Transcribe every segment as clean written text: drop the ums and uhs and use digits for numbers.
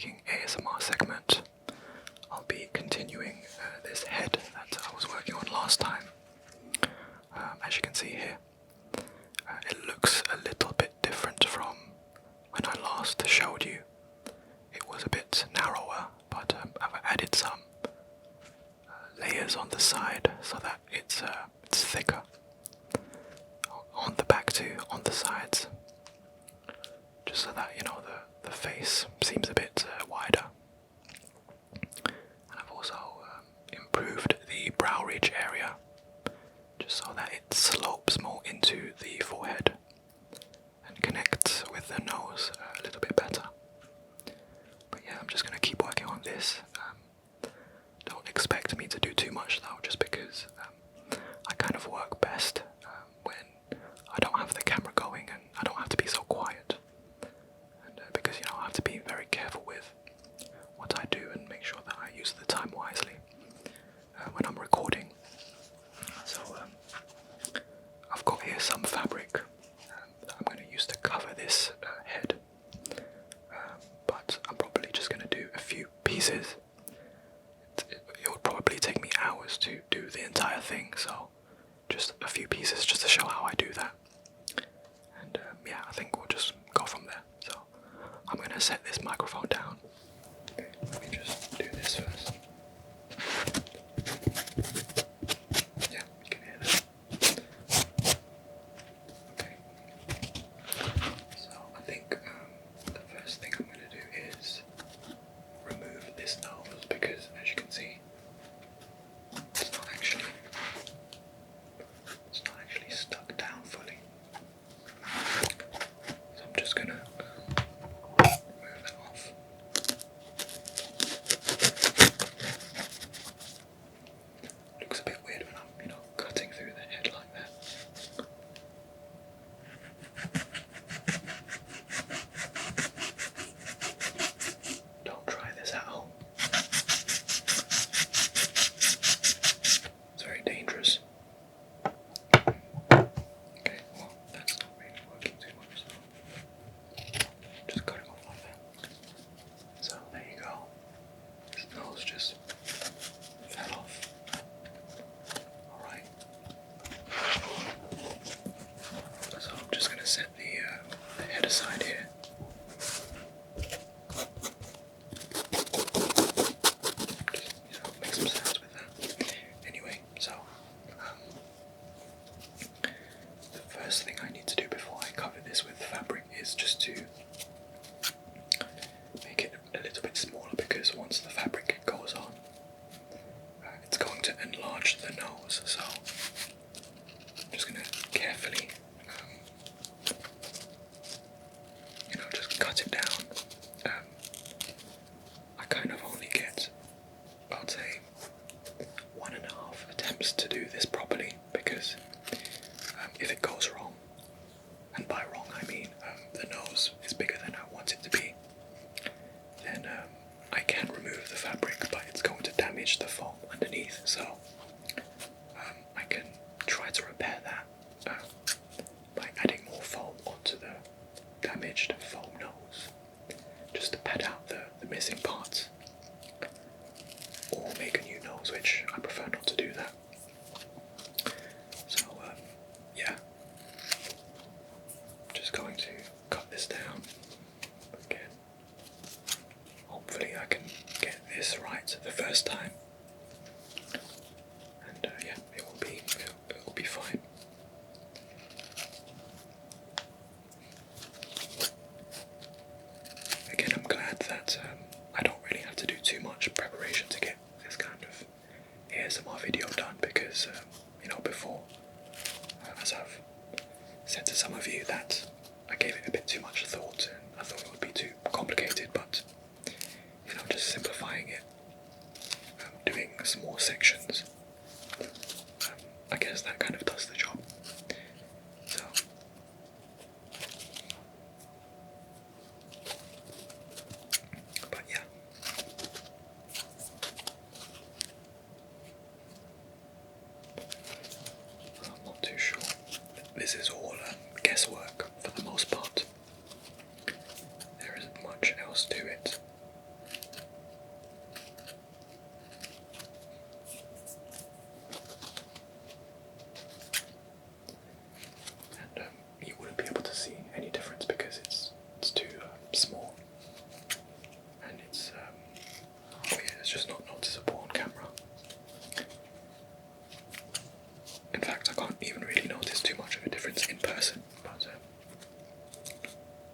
making ASMR segment, I'll be continuing this head that I was working on last time. As you can see here, it looks a little bit different from when I last showed you. It was a bit narrower, but I've added some layers on the side so that it's thicker. On the back too, on the sides, just so that the face seems a bit wider. And I've also improved the brow ridge area, just so that it slopes more into the forehead and connects with the nose a little bit better. But yeah, I'm just going to keep working on this. Don't expect me to do too much though, just because I kind of work best when I don't have the camera going and I don't have to be so quiet. And because I have to be very careful with what I do and make sure that I use the time wisely when I'm recording. So I've got here some fabric that I'm going to use to cover this head, but I'm probably just going to do a few pieces. It would probably take me hours to do the entire thing, so just a few pieces just to show how I do that. And yeah, I think we'll just go from there. So I'm going to set this microphone down. Okay, let me just do this first. Yeah, you can hear that. Okay. So I think the first thing I'm going to do is remove this nose, because as you can see, it's not actually stuck down fully. So I'm just gonna remove that off. Looks a bit weird when I'm, cutting through the head like that. Don't try this at home. It's very dangerous. Okay, well, that's not really working too much, so just cut it off like that. So there you go. His nose just fell off. Alright. So I'm just going to set the head aside here. Just, make some sounds with that. Anyway, so the first thing I need to do before I cover this with fabric is just to make it a little bit smaller, because once the fabric goes on, it's going to enlarge the nose. So I'm just going to carefully, just cut it down. I kind of only get, I'd say, 1.5 attempts to do this properly, because if it goes wrong, and by wrong I mean the nose is bigger than I want it to be, then I can remove the fabric, but it's going to damage the foam underneath. So I can try to repair that by adding more foam onto the damaged foam nose, just to pad out the missing parts, or make a new nose, which I prefer not to do that. So yeah, just going to cut this down again. Hopefully I can get this right the first time, and yeah, it will be fine. Again, I'm glad that I don't really have to do too much preparation to get this kind of ASMR video done, because before, as I've said to some of you, that I gave it a bit too much thought and I thought it would be too complicated, but just simplifying it, doing small sections, I guess that kind of does the job. So but yeah, I'm not too sure. This is all guesswork for the most part. There isn't much else to it. In fact, I can't even really notice too much of a difference in person, but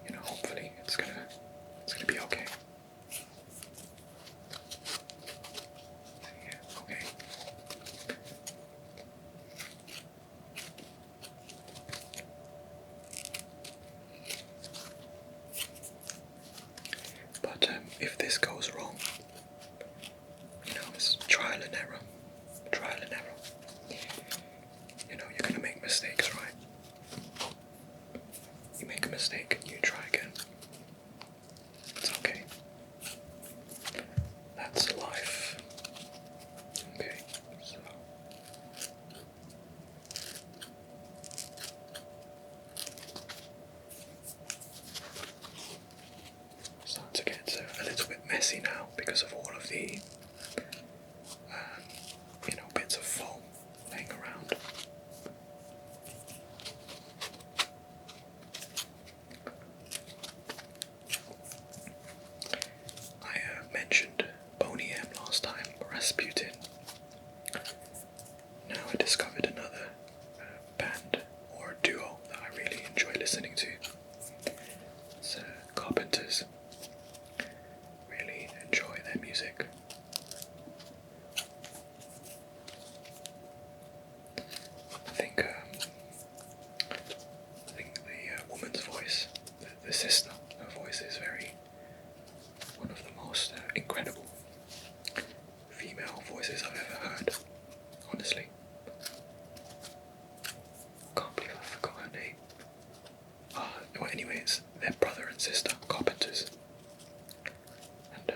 you know, hopefully it's gonna be okay. Yeah, okay. But if this goes wrong, you know, it's trial and error. Trial and error. You know, you're gonna make mistakes, right? You make a mistake and you try again. It's okay. That's life. Okay, so starting to get a little bit messy now because of all of the you know, bits of foam laying around. I mentioned Boney M last time, Rasputin. Now I discovered another band or duo that I really enjoy listening to. It's Carpenters. Really enjoy their music. I think the woman's voice, the sister, her voice is one of the most incredible female voices I've ever heard. Honestly, can't believe I forgot her name. Well, anyways, they're brother and sister, Carpenters, and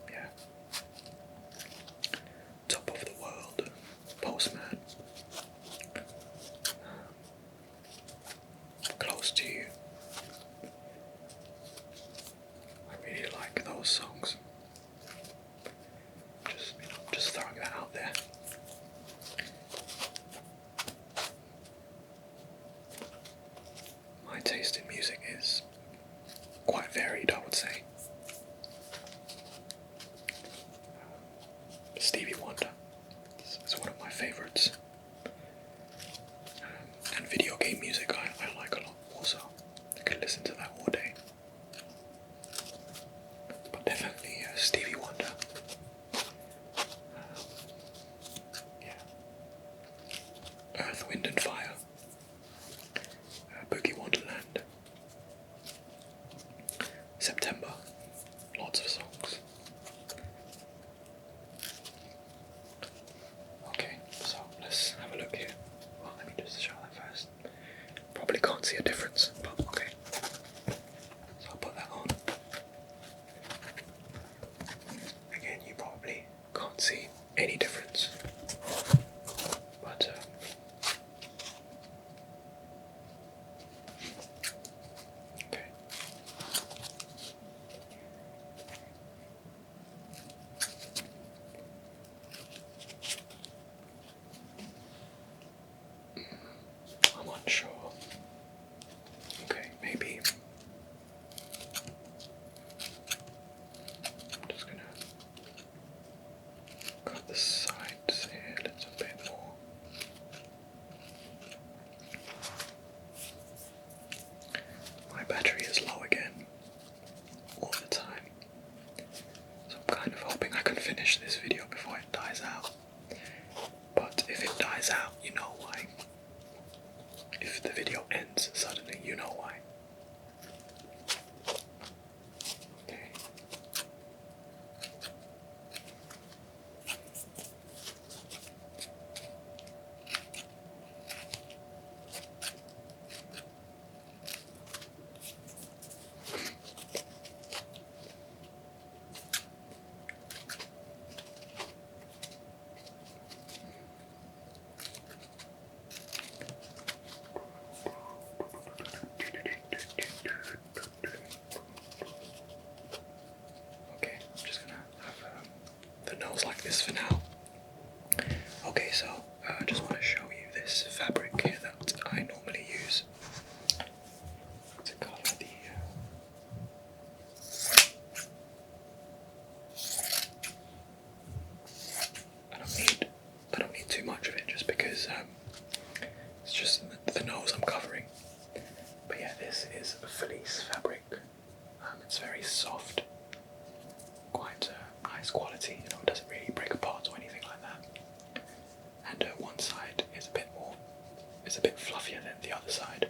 yeah, Top of the World, Postman. Close to You. I really like those songs. Just throwing that out there. My taste in music is quite varied, I would say. Stevie Wonder is one of my favourites. And video game music I like a lot also. I could listen to that all day. But definitely Stevie Wonder. Yeah. Earth, Wind and Fire. Boogie Wonderland. September. Lots of songs. Okay, so let's have a look here. Well, let me just show that first. Probably can't see a difference, but okay. So I'll put that on. Again, you probably can't see any difference. But okay. I'm unsure. Okay, maybe I'm just gonna cut the sides here a little bit more. My battery is low again, all the time, so I'm kind of hoping I can finish this video before it dies out. But if it dies out, you know why. If the video ends suddenly, you know why. Okay. Okay, I'm just gonna have the nose like this for now. Okay, so I just want to show you this fabric here that I normally use to cover the I don't need too much of it just because it's a bit fluffier than the other side.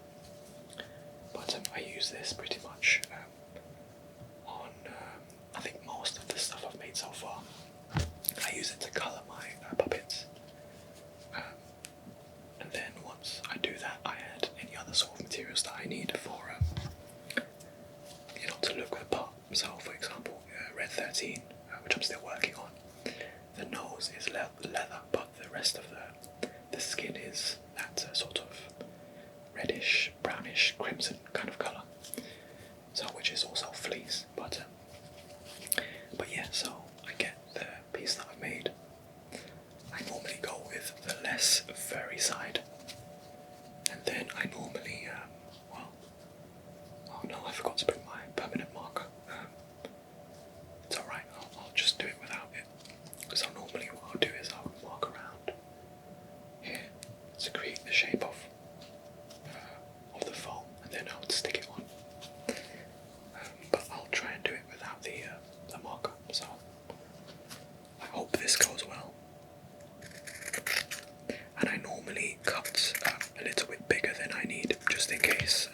But I use this pretty much on, I think, most of the stuff I've made so far. I use it to colour my puppets. And then once I do that, I add any other sort of materials that I need for, to look the part. So, for example, Red 13, which I'm still working on, the nose is leather, but the rest of the skin is that sort of reddish, brownish, crimson kind of colour. So, which is also fleece, but yeah. So I get the piece that I made. I normally go with the less furry side, and then I normally, oh no, I forgot to bring my permanent marker. It's alright, I'll just do it without it. So normally what I'll do is I'll mark around here to create the shape of the foam, and then I'll stick it on. But I'll try and do it without the marker, so I hope this goes well. And I normally cut a little bit bigger than I need, just in case,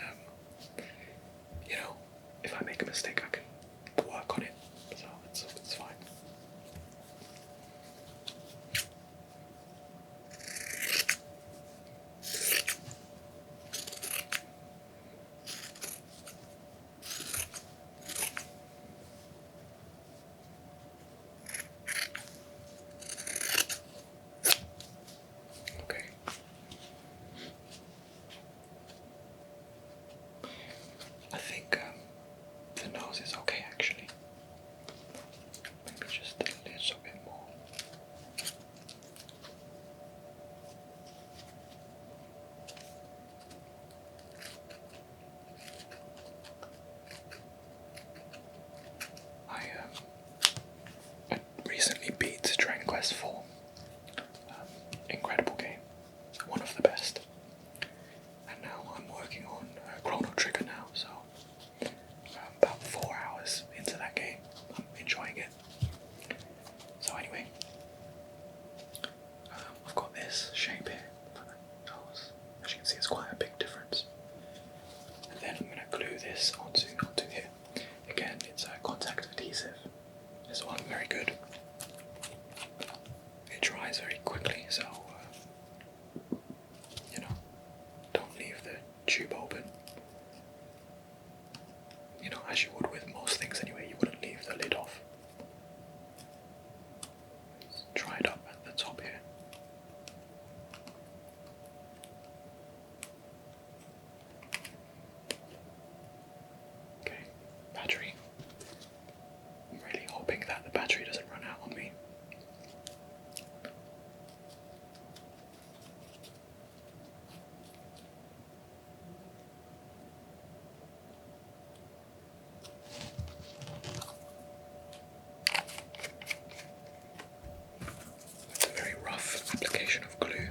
if I make a mistake I can work on it, so it's fine. Okay. I think the nose is okay actually. Maybe just a little bit more. I recently beat Dragon Quest IV. Incredible game, one of the best. And now I'm working on Chrono Trigger now, so about 4 hours into that game. I'm enjoying it. So anyway, I've got this shape here. As you can see, it's quite a big difference. And then I'm going to glue this onto here. Again, it's a contact adhesive. This one very good. It dries very quickly, so don't leave the tube open. As you would with most things anyway, you wouldn't leave the lid off. It's dried up at the top here. Okay, battery. I'm really hoping that the battery doesn't run out on me. It's a very rough application of glue.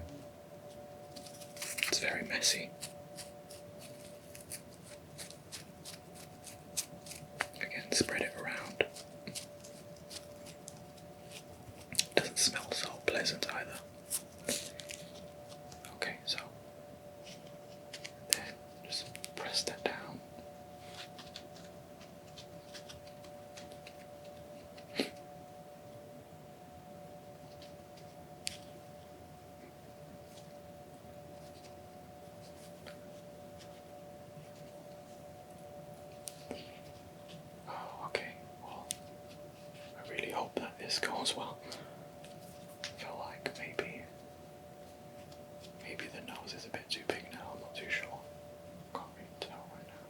It's very messy. Again, spread it around. Doesn't smell so pleasant either. Okay, so then just press that down. Oh, okay, well, I really hope that this goes well. I feel like maybe the nose is a bit too big now, I'm not too sure. Can't really tell right now.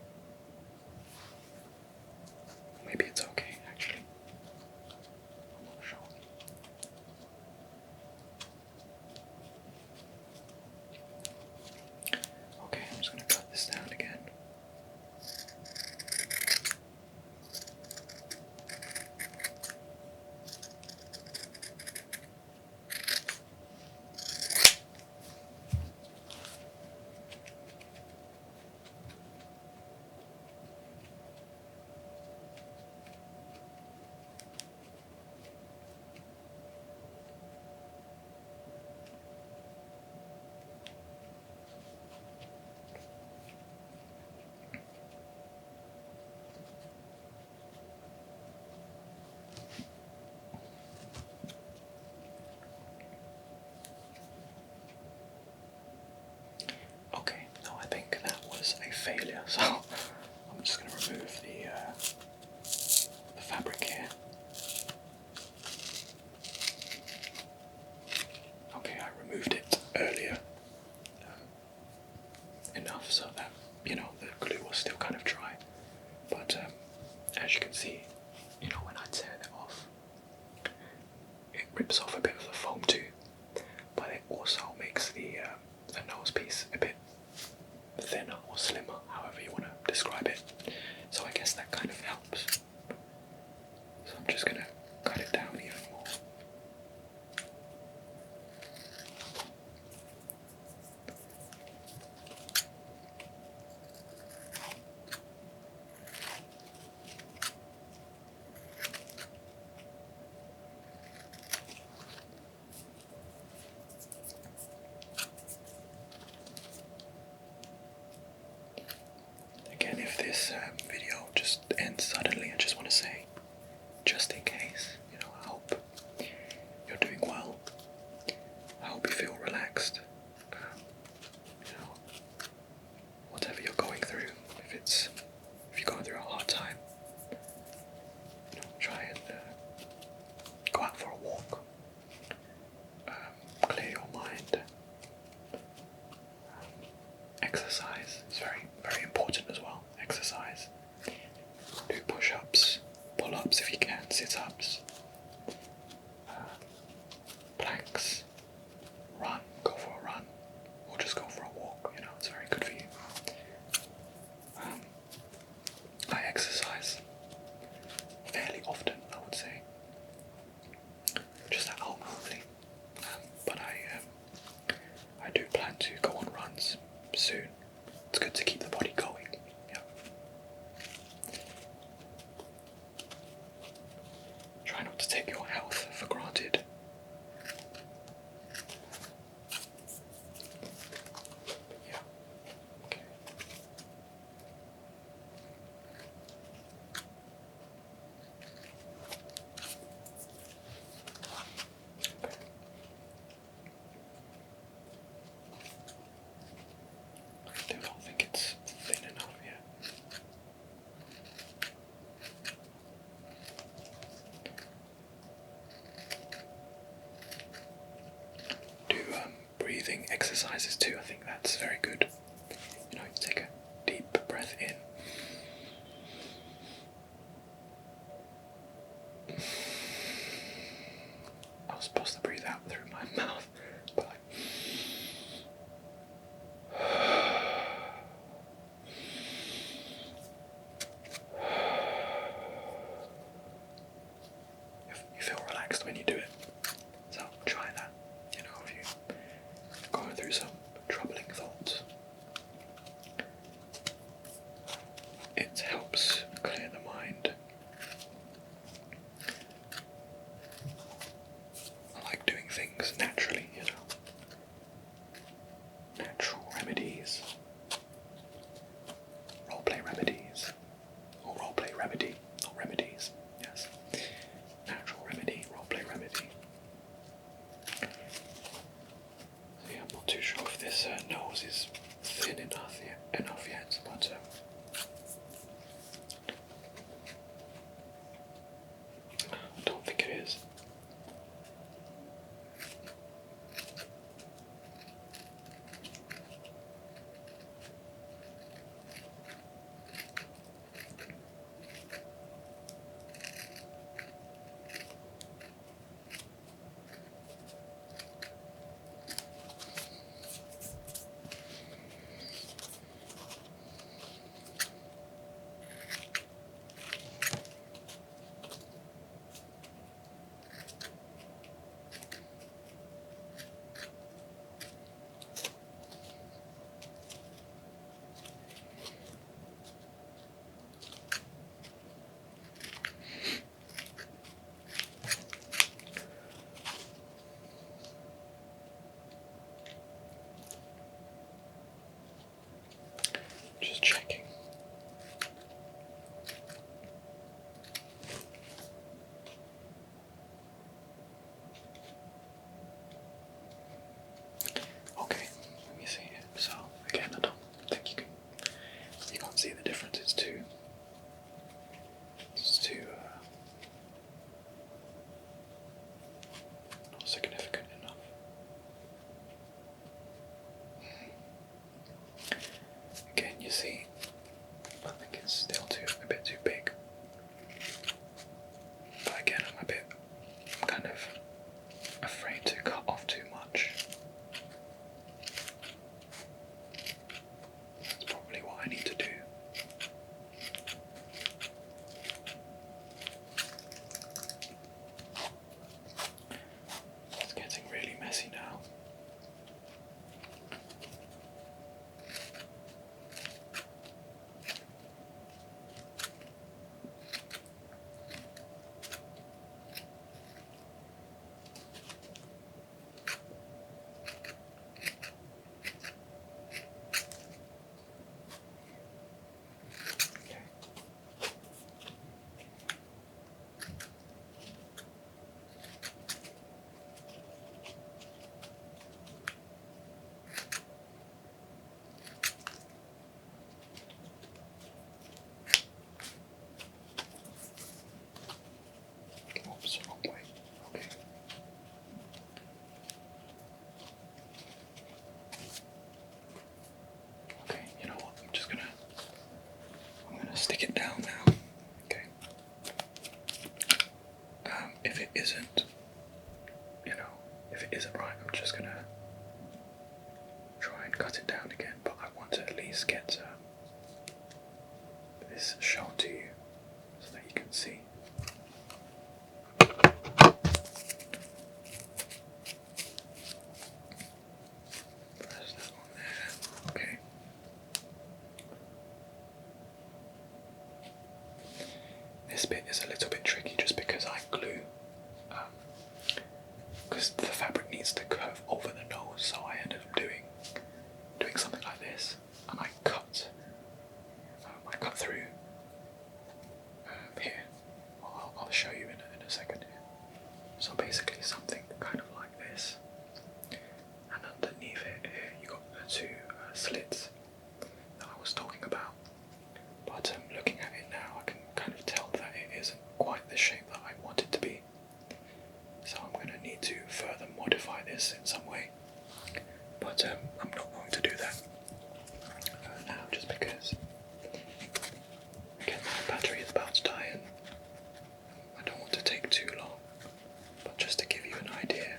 Maybe it's okay actually. I'm not sure. Okay, I'm just going to cut this down again. failure, so I'm just going to remove the fabric here. Okay, I removed it earlier enough so that, you know, the glue was still kind of dry. But as you can see, you know, when I tear it off, it rips off a bit of the foam too, but it also makes the nose piece a bit thinner or slimmer, however you want to describe it. So I guess that kind of helps. So I'm just going to cut it down even more. Again, if this video just ends suddenly, I just want to say, just in case, you know, I hope you're doing well. I hope you feel relaxed. You know, whatever you're going through, if you're going through a hard time, you know, try and go out for a walk, clear your mind. Exercise is very, very important as well. Exercise. Do push-ups, pull-ups if you can, sit-ups, planks, run, go for a run, or just go for a walk, you know, it's very good for you. I exercise fairly often, I would say, just at home normally, but I do plan to go on runs soon. It's good to keep the body going. Yeah. Try not to take your health for granted. Yeah. Okay. I don't think it's thin enough yet. Do breathing exercises too. I think that's very good. You know, you take a deep breath in. I was supposed to breathe out through my mouth, but you feel relaxed when you do it. So try that. You know, if you're going through some troubling thoughts, it helps clear the mind. I like doing things naturally, you know. Natural remedies. Roleplay remedies. Or roleplay remedy, not remedies. Yes. Natural remedy, roleplay remedy. So yeah, I'm not too sure if this nose is thin enough yet, but I don't think it is. Just checking. Okay, let me see. So again, I don't think you can isn't, if it isn't right, I'm just gonna try and cut it down again, but I want to at least get this shown to you so that you can see. Press that on there. Okay. This bit is a little bit tricky just because I glue, because the fabric needs to curve over the nose, so I ended up doing something like this, and I cut through here. I'll show you in a second here. So basically something kind of like this, and underneath it here you got the two slits that I was talking about. But looking at it now, I can kind of tell that it isn't quite the shape that I want it to be. So I'm going to need to further modify this in some way. But I'm not going to do that now, just because again my battery is about to die and I don't want to take too long. But just to give you an idea,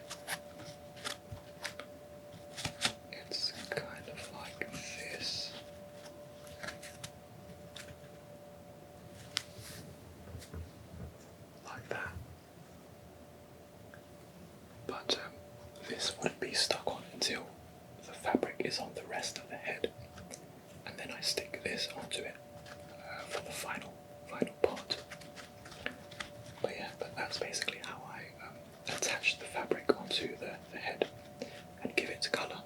it's kind of like this. Like that. But this wouldn't be stuck on until the fabric is on the rest of the head, and then I stick this onto it for the final part. But yeah, that's basically how I attach the fabric onto the head and give it colour.